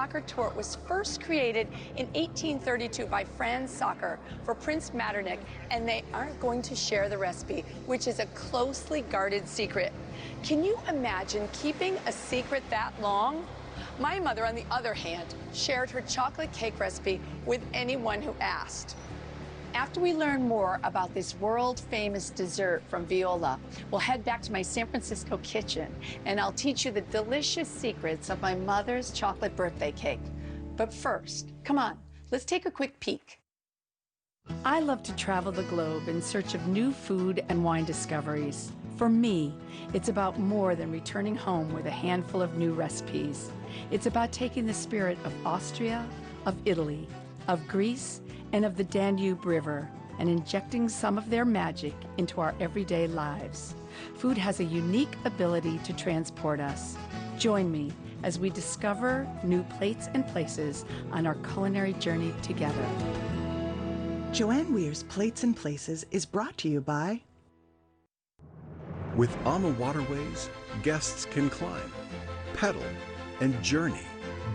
Soccer torte was first created in 1832 by Franz Soccer for Prince Metternich, and they aren't going to share the recipe, which is a closely guarded secret. Can you imagine keeping a secret that long? My mother, on the other hand, shared her chocolate cake recipe with anyone who asked. After we learn more about this world-famous dessert from Viola, we'll head back to my San Francisco kitchen, and I'll teach you the delicious secrets of my mother's chocolate birthday cake. But first, come on, let's take a quick peek. I love to travel the globe in search of new food and wine discoveries. For me, it's about more than returning home with a handful of new recipes. It's about taking the spirit of Austria, of Italy, of Greece, and of the Danube River, and injecting some of their magic into our everyday lives. Food has a unique ability to transport us. Join me as we discover new plates and places on our culinary journey together. Joanne Weir's Plates and Places is brought to you by... With AmaWaterways, guests can climb, pedal, and journey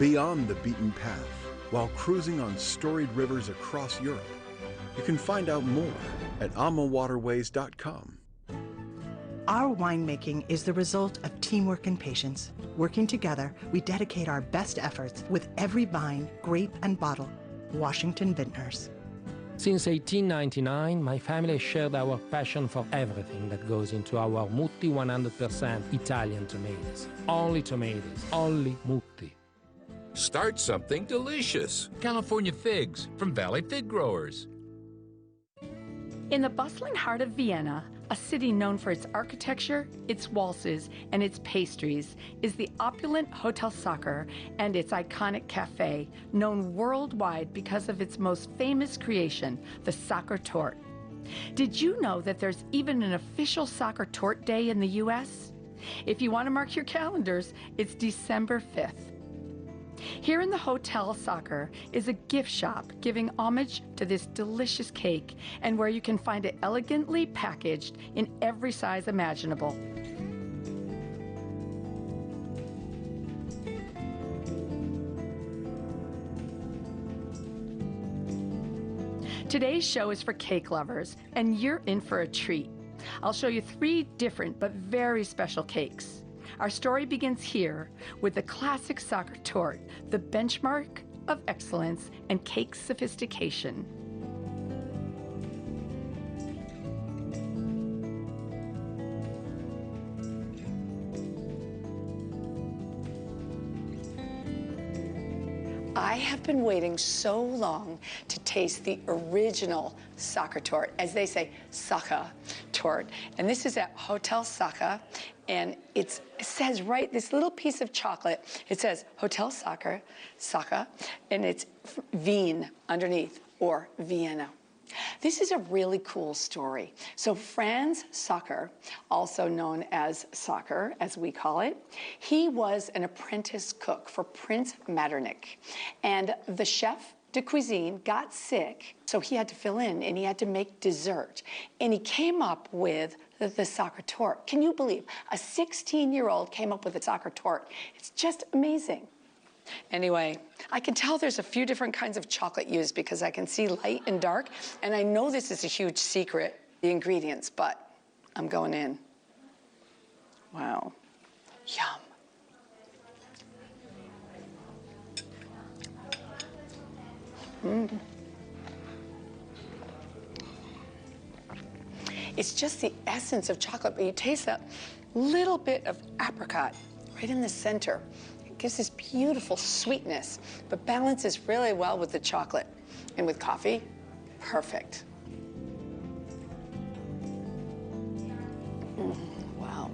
beyond the beaten path while cruising on storied rivers across Europe. You can find out more at amawaterways.com. Our winemaking is the result of teamwork and patience. Working together, we dedicate our best efforts with every vine, grape, and bottle. Washington Vintners. Since 1899, my family shared our passion for everything that goes into our Mutti 100% Italian tomatoes. Only tomatoes, only Mutti. Start something delicious. California figs from Valley Fig Growers. In the bustling heart of Vienna, a city known for its architecture, its waltzes, and its pastries, is the opulent Hotel Soccer and its iconic cafe, known worldwide because of its most famous creation, the Soccer Torte. Did you know that there's even an official Soccer Torte Day in the U.S.? If you want to mark your calendars, it's December 5th. Here in the Hotel Soccer is a gift shop giving homage to this delicious cake, and where you can find it elegantly packaged in every size imaginable. Today's show is for cake lovers, and you're in for a treat. I'll show you 3 different but very special cakes. Our story begins here with the classic Soccer Torte, the benchmark of excellence and cake sophistication. I have been waiting so long to taste the original Soccer Torte, as they say, Soccer Torte. And this is at Hotel Soccer, and it says right, this little piece of chocolate, it says Hotel Soccer, and it's Wien underneath, or Vienna. This is a really cool story. So Franz Soccer, also known as Soccer, as we call it, he was an apprentice cook for Prince Metternich. And the chef de cuisine got sick, so he had to fill in, and he had to make dessert. And he came up with the Soccer Torte. Can you believe a 16-year-old came up with a Soccer Torte? It's just amazing. Anyway, I can tell there's a few different kinds of chocolate used because I can see light and dark, and I know this is a huge secret, the ingredients, but I'm going in. Wow. Yum. It's just the essence of chocolate, but you taste that little bit of apricot right in the center. It gives this beautiful sweetness, but balances really well with the chocolate. And with coffee, perfect. Wow.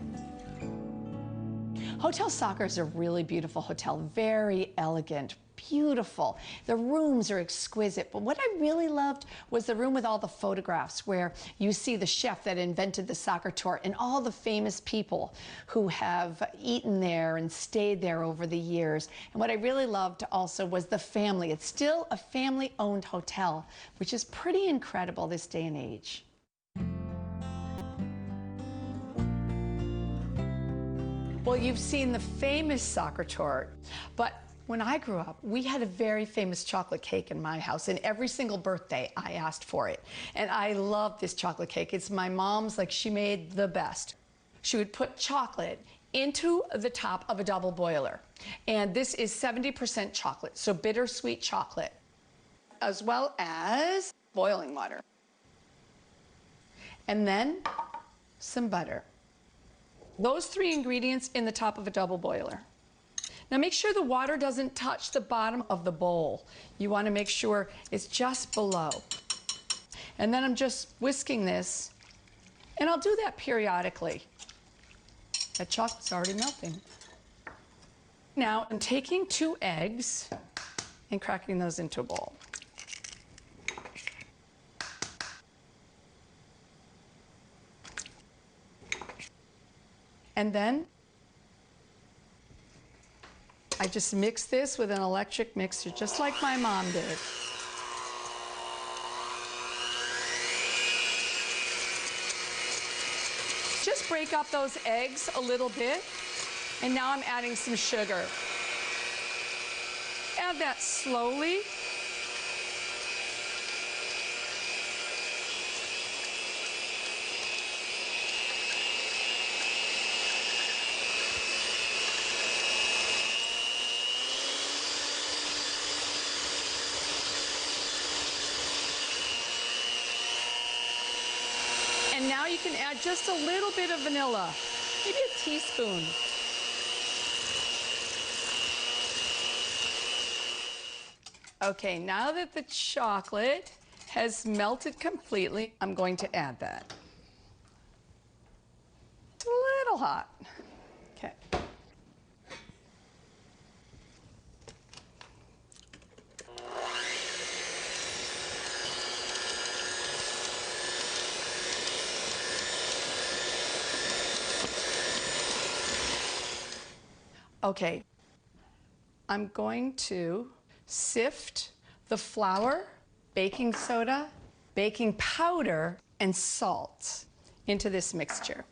Hotel Soccer is a really beautiful hotel, very elegant, beautiful. The rooms are exquisite, but what I really loved was the room with all the photographs where you see the chef that invented the Soccer Torte and all the famous people who have eaten there and stayed there over the years. And what I really loved also was the family. It's still a family-owned hotel, which is pretty incredible this day and age. Well, you've seen the famous Soccer Torte, but When I grew up, we had a very famous chocolate cake in my house, and every single birthday I asked for it. And I love this chocolate cake. It's my mom's, like, she made the best. She would put chocolate into the top of a double boiler. And this is 70% chocolate, so bittersweet chocolate, as well as boiling water. And then some butter. Those three ingredients in the top of a double boiler. Now make sure the water doesn't touch the bottom of the bowl. You want to make sure it's just below. And then I'm just whisking this, and I'll do that periodically. That chocolate's already melting. Now I'm taking 2 eggs and cracking those into a bowl. And then I just mix this with an electric mixer, just like my mom did. Just break up those eggs a little bit, and now I'm adding some sugar. Add that slowly. And now you can add just a little bit of vanilla, maybe a teaspoon. Okay, now that the chocolate has melted completely, I'm going to add that. It's a little hot. Okay. Okay, I'm going to sift the flour, baking soda, baking powder, and salt into this mixture.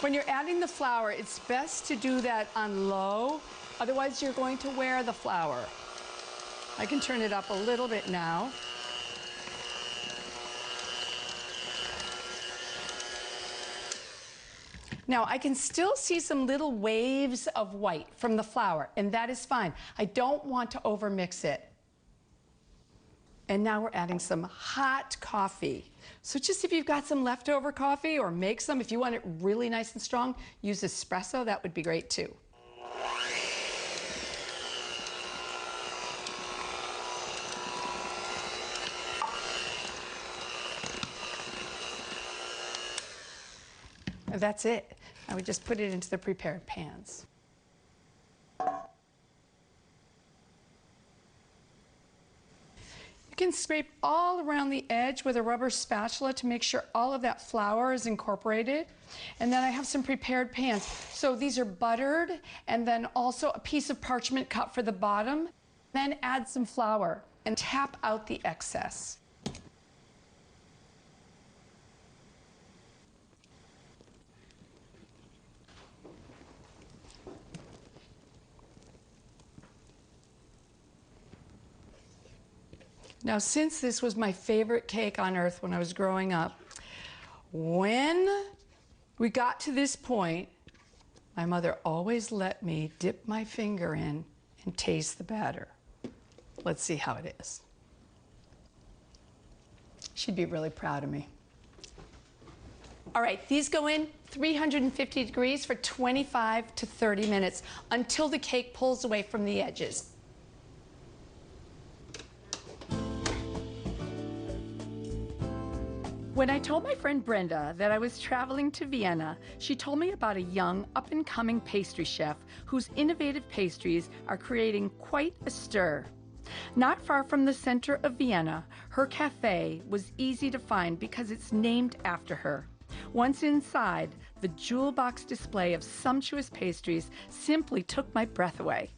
When you're adding the flour, it's best to do that on low, otherwise you're going to wear the flour. I can turn it up a little bit now. Now I can still see some little waves of white from the flour, and that is fine. I don't want to overmix it. And now we're adding some hot coffee. So just if you've got some leftover coffee, or make some, if you want it really nice and strong, use espresso, that would be great too. And that's it. I would just put it into the prepared pans. You can scrape all around the edge with a rubber spatula to make sure all of that flour is incorporated. And then I have some prepared pans. So these are buttered, and then also a piece of parchment cut for the bottom. Then add some flour and tap out the excess. Now, since this was my favorite cake on earth when I was growing up, when we got to this point, my mother always let me dip my finger in and taste the batter. Let's see how it is. She'd be really proud of me. All right, these go in 350 degrees for 25 to 30 minutes until the cake pulls away from the edges. When I told my friend Brenda that I was traveling to Vienna, she told me about a young, up-and-coming pastry chef whose innovative pastries are creating quite a stir. Not far from the center of Vienna, her cafe was easy to find because it's named after her. Once inside, the jewel box display of sumptuous pastries simply took my breath away.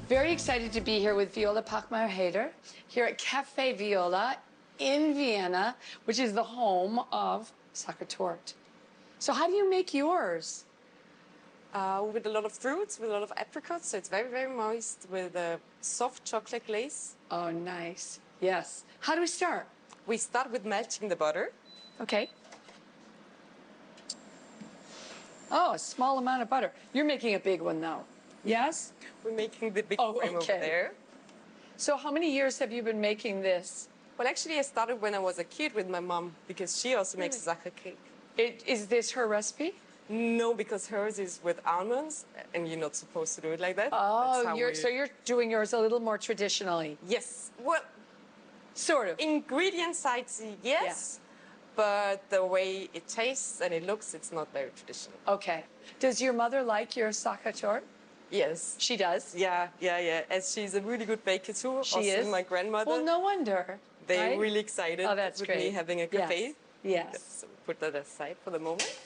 Very excited to be here with Viola Pachmeyer-Hader here at Cafe Viola in Vienna, which is the home of Sachertorte. So how do you make yours? With a lot of fruits, with a lot of apricots, so it's very, very moist with a soft chocolate glaze. Oh, nice. Yes. How do we start? We start with melting the butter. Okay. Oh, a small amount of butter. You're making a big one, though. Yes? We're making the big Oh, frame over okay. there. So how many years have you been making this? Well, actually, I started when I was a kid with my mom because she also makes Sacher cake. Is this her recipe? No, because hers is with almonds, and you're not supposed to do it like that. Oh, That's how so you're doing yours a little more traditionally. Yes. Well, Sort of. ingredient sides, yes. But the way it tastes and it looks, it's not very traditional. Okay. Does your mother like your Sachertorte? Yes. She does? Yeah. As she's a really good baker too. She also is? my grandmother. Well, no wonder. They're right? really excited Oh, that's with great. me having a cafe. Yes. So put that aside for the moment.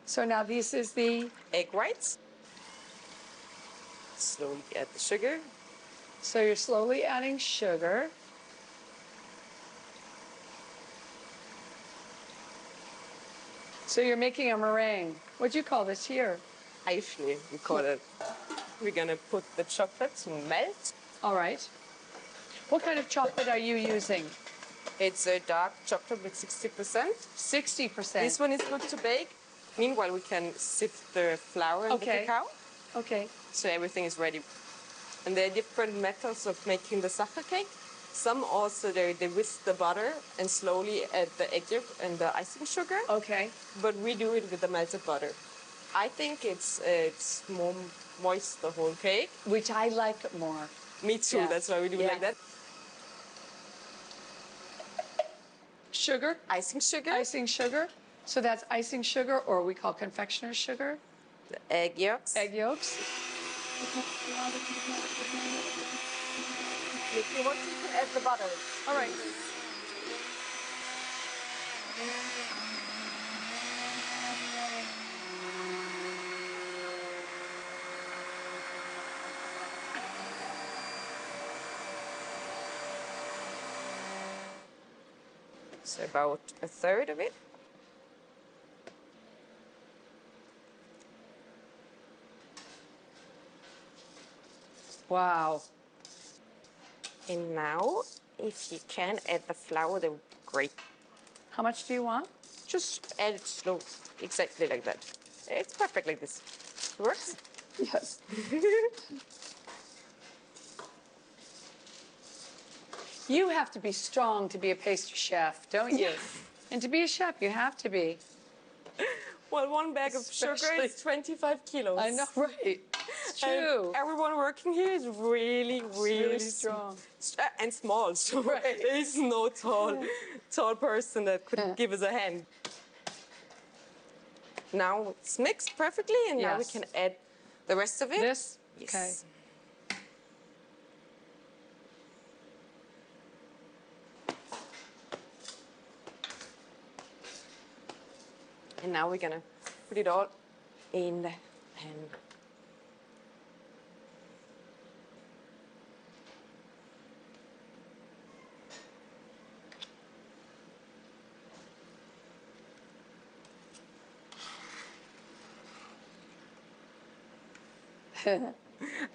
So now this is the... Egg whites. Slowly add the sugar. So you're slowly adding sugar. So you're making a meringue. What do you call this here? Eifli, we call it. We're gonna put the chocolate to melt. All right. What kind of chocolate are you using? It's a dark chocolate with 60%. 60%. This one is good to bake. Meanwhile, we can sift the flour and the Okay. cacao. Okay. So everything is ready. And there are different methods of making the Sacher cake. Some also, they whisk the butter and slowly add the egg yolk and the icing sugar. Okay. But we do it with the melted butter. I think it's more moist, the whole cake. Which I like more. Me too, Yeah. that's why we do it Yeah. like that. Sugar? Icing sugar, Icing sugar. So that's icing sugar, or we call confectioner's sugar. the egg yolks. Egg yolks. If you want, you can add the butter. All right. So about a third of it. Wow. And now, if you can add the flour, that would be great. How much do you want? Just add it slow, exactly like that. It's perfect like this. Works? Yes. You have to be strong to be a pastry chef, don't you? And to be a chef, you have to be. Well, one bag of sugar Especially- is 25 kilos. I know, right? It's And true. everyone working here is really, really strong. And small. So Right. there is no tall person that could give us a hand. Now it's mixed perfectly, and now we Yes. can add the rest of it. This? Yes. Okay. And now we're gonna put it all in the pan.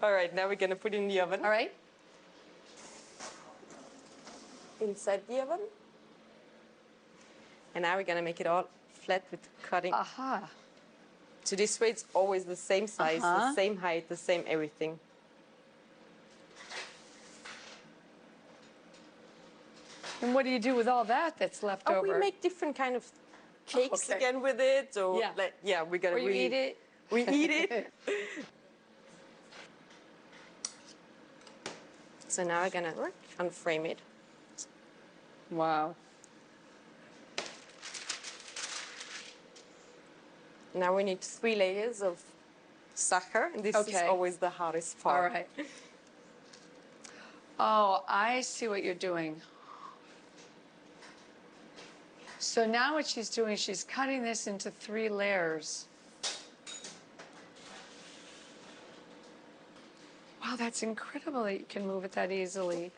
All right, now we're gonna put it in the oven. All right. Inside the oven. And now we're gonna make it all flat with cutting. Aha. So this way it's always the same size, the same height, the same everything. And what do you do with all that that's left Oh, over? we make different kind of cakes okay. again with it. Or Yeah. we're gonna Or you eat it? We eat it. So now we're gonna unframe it. Wow. Now we need 3 layers of Sacher, and this is Okay. always the hardest All part. right. Oh, I see what you're doing. So now what she's doing, she's cutting this into 3 layers. Wow, that's incredible that you can move it that easily.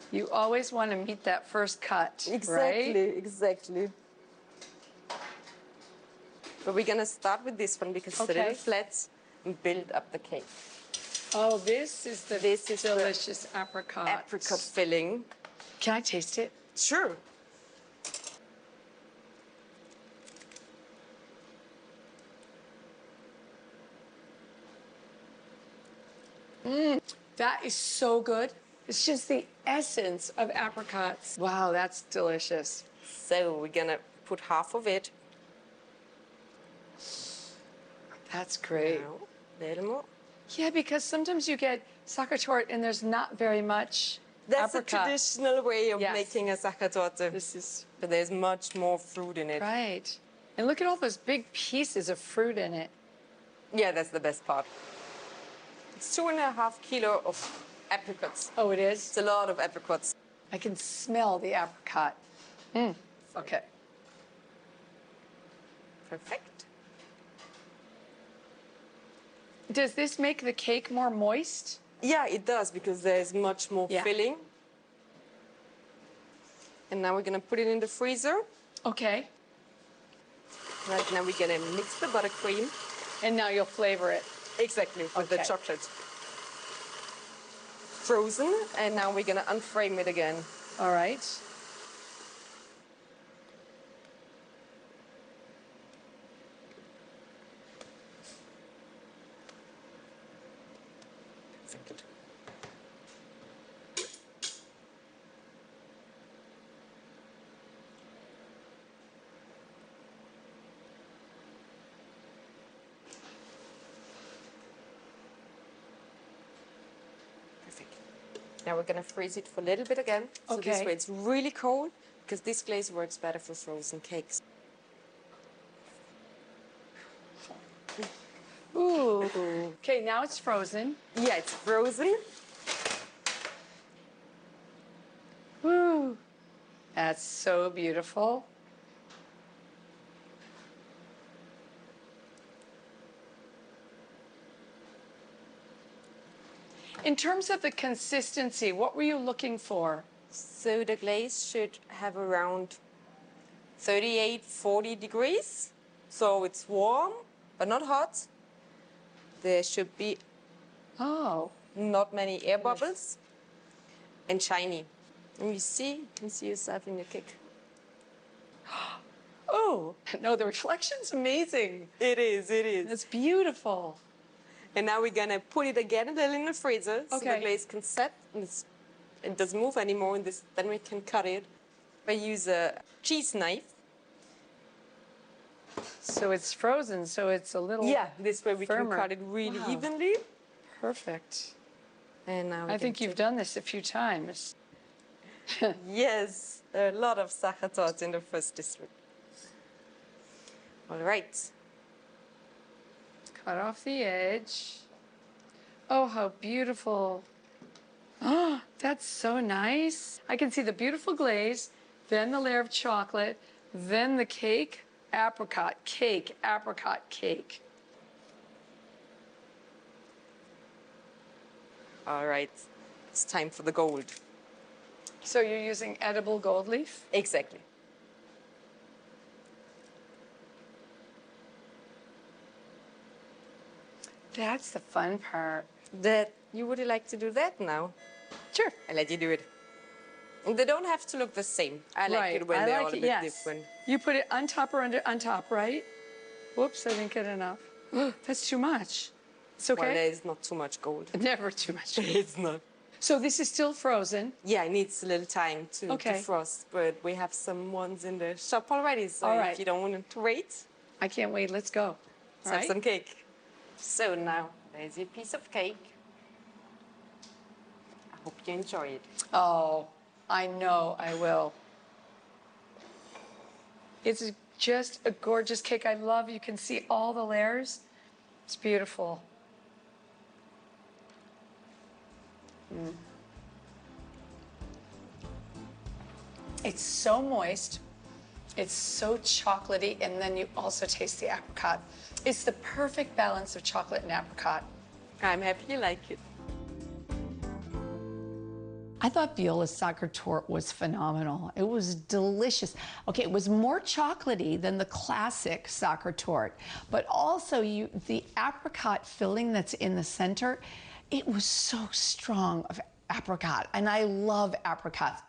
You always want to meet that first cut, Exactly, right? exactly. But we're gonna start with this one because it's a little Okay. flat and build up the cake. Oh, this is the This is the delicious apricot. Apricot filling. Can I taste it? Sure. That is so good. It's just the essence of apricots. Wow, that's delicious. So we're gonna put half of it. That's great. Now, a little more. Yeah, because sometimes you get sachertorte and there's not very much That's apricot. a traditional way of Yes. making a sachertorte. This is But there's much more fruit in it. right. And look at all those big pieces of fruit in it. Yeah, that's the best part. It's 2.5 kilos of apricots. Oh, it is? It's a lot of apricots. I can smell the apricot. Okay. Perfect. Does this make the cake more moist? Yeah, it does because there's much more Yeah. filling. And now we're gonna put it in the freezer. Okay. Right now we're gonna mix the buttercream. And now you'll flavor it. Exactly, with the Okay. chocolate. Frozen, and now we're gonna unframe it again. All right. Perfect. Perfect. Now we're gonna freeze it for a little bit again. So this Okay. way it's really cold because this glaze works better for frozen cakes. Ooh. Okay, now it's frozen. Yeah, it's frozen. Woo. That's so beautiful. In terms of the consistency, what were you looking for? So the glaze should have around 38, 40 degrees. So it's warm, but not hot. There should be Oh, not many air bubbles and shiny. And you can see yourself in your cake. oh, no, the reflection's amazing. It is, it is. It's beautiful. And now we're gonna put it again a little in the freezer so the Okay. glaze can set and it doesn't move anymore. And then we can cut it. I use a cheese knife. So it's frozen, so it's a little This way we firmer. can cut it really Wow. evenly. Perfect. And now we I can think you've done this a few times. Yes, there are a lot of sachertorte in the first district. All right. Cut off the edge. Oh, how beautiful. Oh, that's so nice. I can see the beautiful glaze, then the layer of chocolate, then the cake, apricot cake, apricot cake. All right. It's time for the gold. So you're using edible gold leaf? Exactly. That's the fun part. You would like to do that now? Sure. I'll let you do it. And they don't have to look the same. I like it when I they're like all a it, bit yes. different. You put it on top or on top, right? Whoops, I didn't get enough. That's too much. It's Well, okay. there's not too much gold. Never too much. It's not. So this is still frozen. Yeah, it needs a little time to Okay. frost, but we have some ones in the shop already, so All right. if you don't want to wait, I can't wait. Let's go. let's All have right? some cake. So now, there's your piece of cake. I hope you enjoy it. Oh, I know I will. It's just a gorgeous cake. I love, you can see all the layers. It's beautiful. It's so moist. It's so chocolatey, and then you also taste the apricot. It's the perfect balance of chocolate and apricot. I'm happy you like it. I thought Viola's soccer torte was phenomenal. It was delicious. Okay, it was more chocolatey than the classic soccer torte, but also the apricot filling that's in the center, it was so strong of apricot, and I love apricots.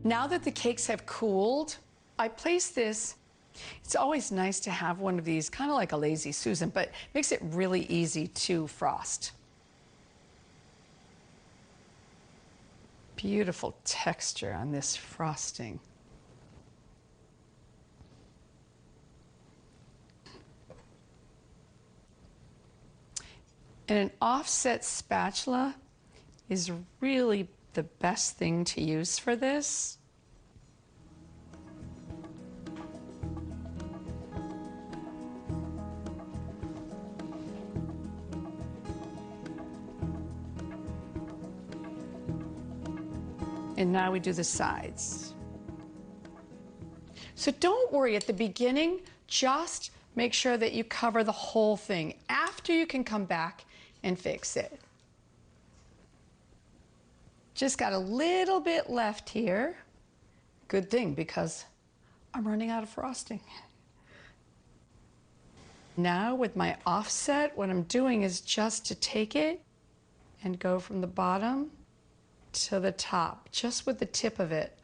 Now that the cakes have cooled, I place this. It's always nice to have one of these, kind of like a Lazy Susan, but makes it really easy to frost. Beautiful texture on this frosting. And an offset spatula is really the best thing to use for this. And now we do the sides. So don't worry at the beginning, just make sure that you cover the whole thing. After you can come back and fix it. Just got a little bit left here. Good thing, because I'm running out of frosting. Now with my offset, what I'm doing is just to take it and go from the bottom to the top, just with the tip of it,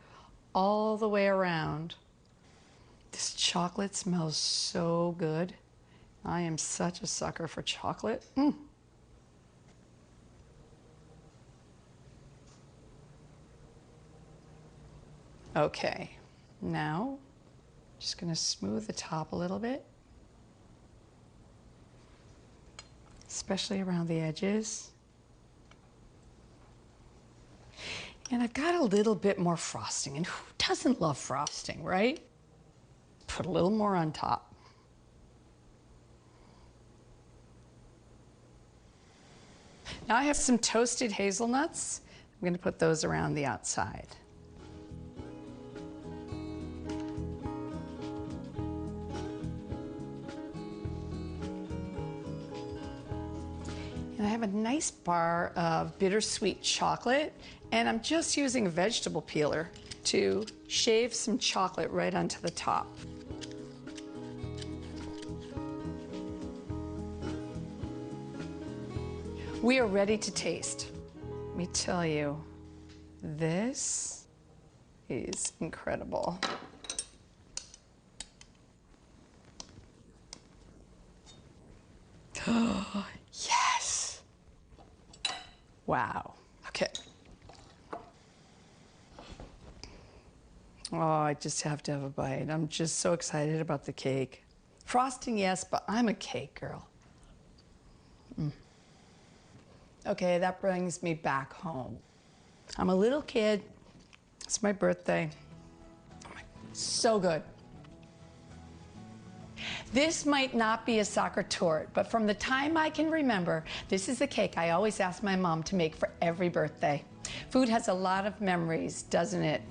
all the way around. This chocolate smells so good. I am such a sucker for chocolate. Okay, now just gonna smooth the top a little bit, especially around the edges. And I've got a little bit more frosting, and who doesn't love frosting, right? Put a little more on top. Now I have some toasted hazelnuts. I'm gonna put those around the outside. And I have a nice bar of bittersweet chocolate, and I'm just using a vegetable peeler to shave some chocolate right onto the top. We are ready to taste. Let me tell you, this is incredible. Oh, yes. Wow. Okay. Oh, I just have to have a bite. I'm just so excited about the cake. Frosting, yes, but I'm a cake girl. Okay, that brings me back home. I'm a little kid. It's my birthday. So good. This might not be a soccer torte, but from the time I can remember, this is the cake I always ask my mom to make for every birthday. Food has a lot of memories, doesn't it?